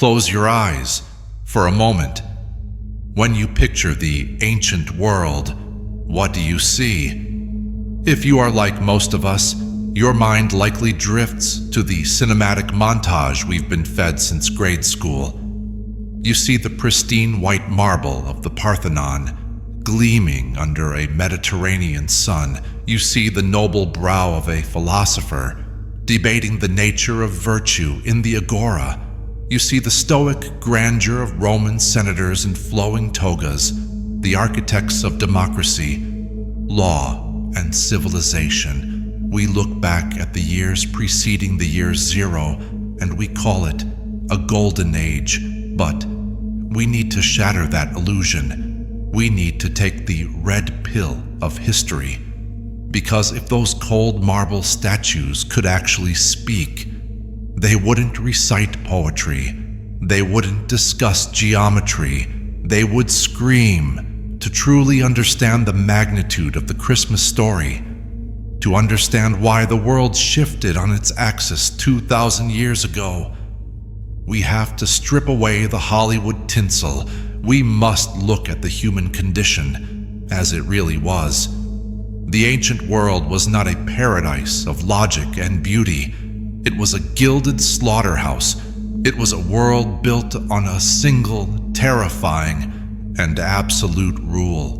close your eyes for a moment. When you picture the ancient world, what do you see? If you are like most of us, your mind likely drifts to the cinematic montage we've been fed since grade school. You see the pristine white marble of the Parthenon gleaming under a Mediterranean sun. You see the noble brow of a philosopher debating the nature of virtue in the Agora. You see the stoic grandeur of Roman senators in flowing togas, the architects of democracy, law, and civilization. We look back at the years preceding the year zero, and we call it a golden age. But we need to shatter that illusion. We need to take the red pill of history. Because if those cold marble statues could actually speak, they wouldn't recite poetry. They wouldn't discuss geometry. They would scream. To truly understand the magnitude of the Christmas story, to understand why the world shifted on its axis 2,000 years ago, we have to strip away the Hollywood tinsel. We must look at the human condition as it really was. The ancient world was not a paradise of logic and beauty. It was a gilded slaughterhouse. It was a world built on a single, terrifying, and absolute rule.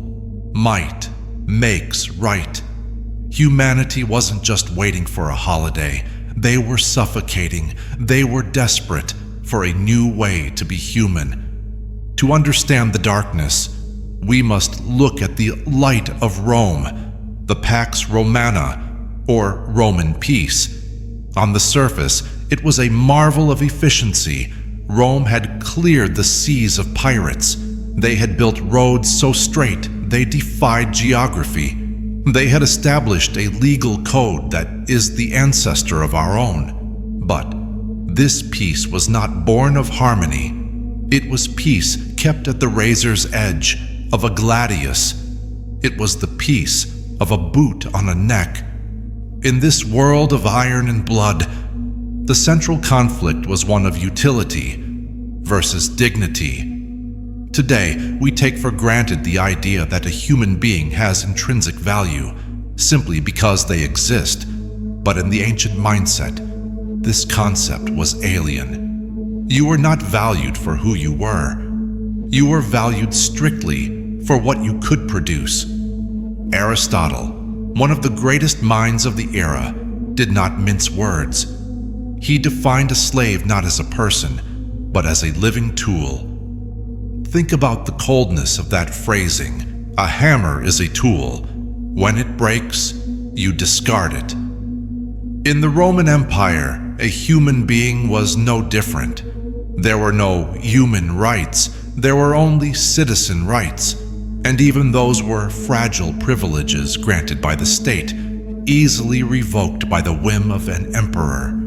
Might makes right. Humanity wasn't just waiting for a holiday. They were suffocating. They were desperate for a new way to be human. To understand the darkness, we must look at the light of Rome, the Pax Romana, or Roman peace. On the surface, it was a marvel of efficiency. Rome had cleared the seas of pirates. They had built roads so straight they defied geography. They had established a legal code that is the ancestor of our own. But this peace was not born of harmony. It was peace kept at the razor's edge of a gladius. It was the peace of a boot on a neck. In this world of iron and blood, the central conflict was one of utility versus dignity. Today, we take for granted the idea that a human being has intrinsic value simply because they exist. But in the ancient mindset, this concept was alien. You were not valued for who you were. You were valued strictly for what you could produce. Aristotle, one of the greatest minds of the era, did not mince words. He defined a slave not as a person, but as a living tool. Think about the coldness of that phrasing. A hammer is a tool. When it breaks, you discard it. In the Roman Empire, a human being was no different. There were no human rights. There were only citizen rights. And even those were fragile privileges granted by the state, easily revoked by the whim of an emperor.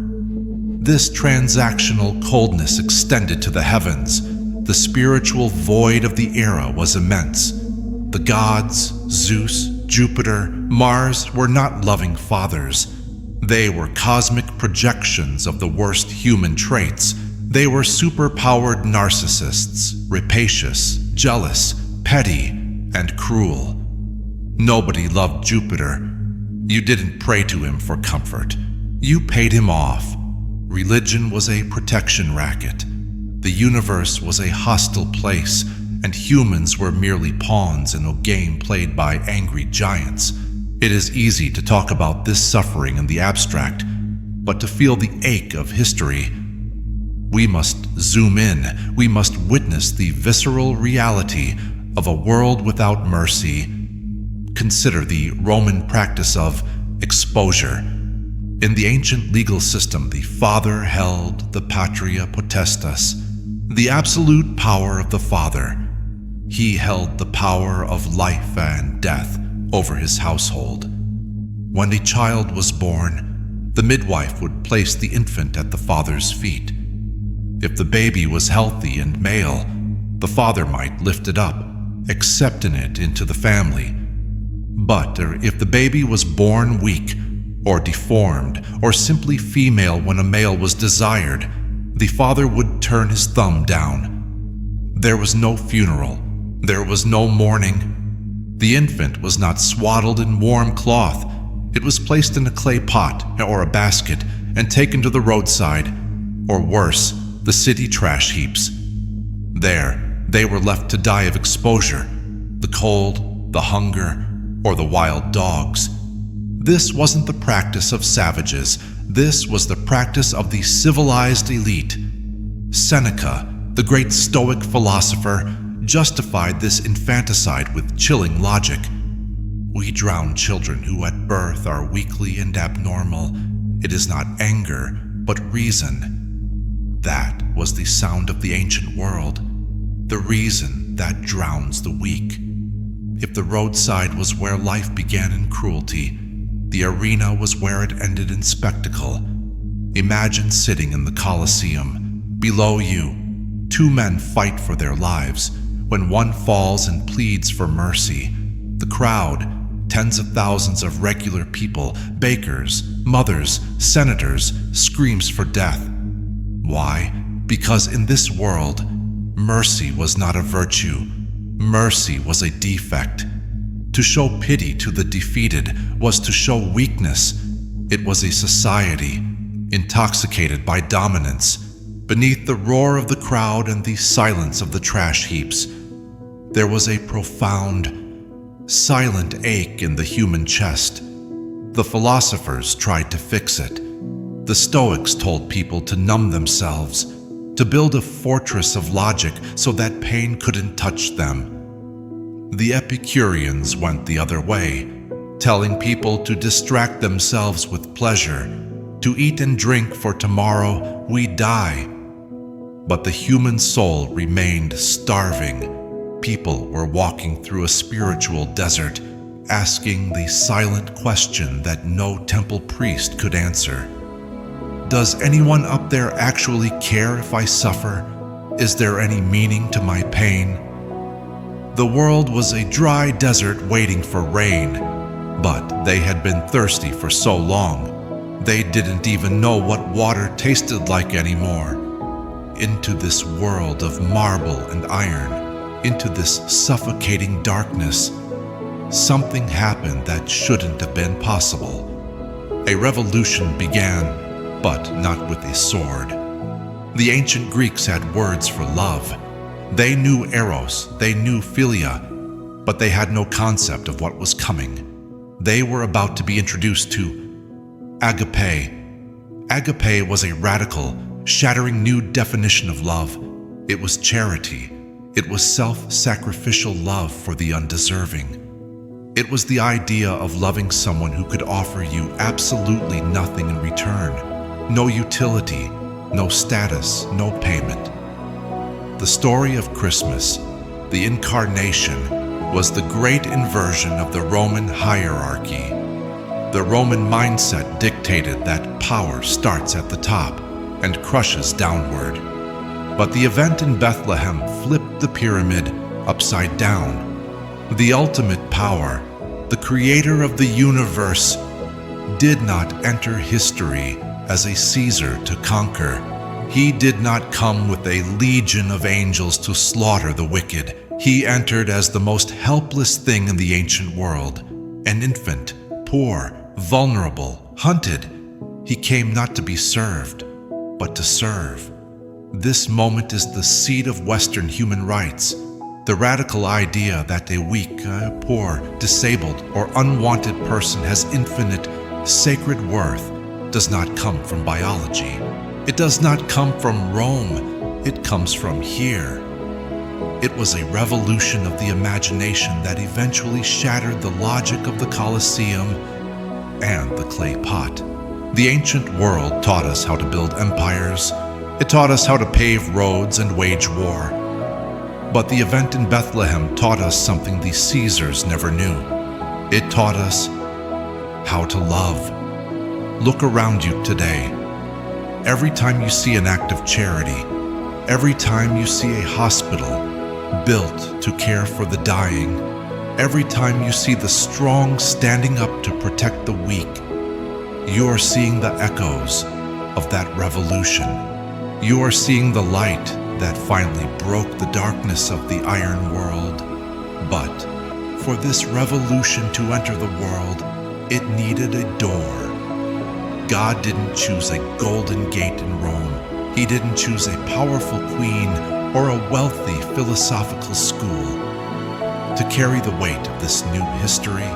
This transactional coldness extended to the heavens. The spiritual void of the era was immense. The gods, Zeus, Jupiter, Mars, were not loving fathers. They were cosmic projections of the worst human traits. They were superpowered narcissists, rapacious, jealous, petty, and cruel. Nobody loved Jupiter. You didn't pray to him for comfort. You paid him off. Religion was a protection racket. The universe was a hostile place, and humans were merely pawns in a game played by angry giants. It is easy to talk about this suffering in the abstract, but to feel the ache of history, we must zoom in. We must witness the visceral reality of a world without mercy. Consider the Roman practice of exposure. In the ancient legal system, the father held the patria potestas, the absolute power of the father. He held the power of life and death over his household. When a child was born, the midwife would place the infant at the father's feet. If the baby was healthy and male, the father might lift it up, accepting it into the family. But if the baby was born weak, or deformed, or simply female when a male was desired, the father would turn his thumb down. There was no funeral. There was no mourning. The infant was not swaddled in warm cloth. It was placed in a clay pot or a basket and taken to the roadside, or worse, the city trash heaps. There, they were left to die of exposure, the cold, the hunger, or the wild dogs. This wasn't the practice of savages. This was the practice of the civilized elite. Seneca, the great Stoic philosopher, justified this infanticide with chilling logic. We drown children who at birth are weakly and abnormal. It is not anger, but reason. That was the sound of the ancient world, the reason that drowns the weak. If the roadside was where life began in cruelty, the arena was where it ended in spectacle. Imagine sitting in the Colosseum. Below you, two men fight for their lives. When one falls and pleads for mercy, the crowd, tens of thousands of regular people, bakers, mothers, senators, screams for death. Why? Because in this world, mercy was not a virtue. Mercy was a defect. To show pity to the defeated was to show weakness. It was a society intoxicated by dominance. Beneath the roar of the crowd and the silence of the trash heaps, there was a profound, silent ache in the human chest. The philosophers tried to fix it. The Stoics told people to numb themselves, to build a fortress of logic so that pain couldn't touch them. The Epicureans went the other way, telling people to distract themselves with pleasure, to eat and drink, for tomorrow we die. But the human soul remained starving. People were walking through a spiritual desert, asking the silent question that no temple priest could answer. Does anyone up there actually care if I suffer? Is there any meaning to my pain? The world was a dry desert waiting for rain, but they had been thirsty for so long, they didn't even know what water tasted like anymore. Into this world of marble and iron, into this suffocating darkness, something happened that shouldn't have been possible. A revolution began, but not with a sword. The ancient Greeks had words for love. They knew eros, they knew philia, but they had no concept of what was coming. They were about to be introduced to Agapé. Agapé was a radical, shattering new definition of love. It was charity. It was self-sacrificial love for the undeserving. It was the idea of loving someone who could offer you absolutely nothing in return. No utility, no status, no payment. The story of Christmas, the incarnation, was the great inversion of the Roman hierarchy. The Roman mindset dictated that power starts at the top and crushes downward. But the event in Bethlehem flipped the pyramid upside down. The ultimate power, the creator of the universe, did not enter history as a Caesar to conquer. He did not come with a legion of angels to slaughter the wicked. He entered as the most helpless thing in the ancient world, an infant, poor, vulnerable, hunted. He came not to be served, but to serve. This moment is the seed of Western human rights. The radical idea that a weak, poor, disabled, or unwanted person has infinite, sacred worth does not come from biology. It does not come from Rome. It comes from here. It was a revolution of the imagination that eventually shattered the logic of the Colosseum and the clay pot. The ancient world taught us how to build empires. It taught us how to pave roads and wage war. But the event in Bethlehem taught us something the Caesars never knew. It taught us how to love. Look around you today. Every time you see an act of charity, every time you see a hospital built to care for the dying, every time you see the strong standing up to protect the weak, you are seeing the echoes of that revolution. You are seeing the light that finally broke the darkness of the iron world. But for this revolution to enter the world, it needed a door. God didn't choose a golden gate in Rome. He didn't choose a powerful queen or a wealthy philosophical school. To carry the weight of this new history,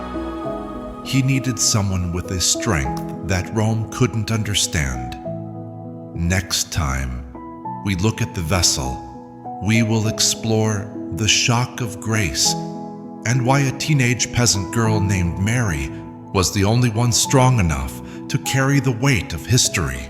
he needed someone with a strength that Rome couldn't understand. Next time we look at the vessel, we will explore the shock of grace and why a teenage peasant girl named Mary was the only one strong enough to carry the weight of history.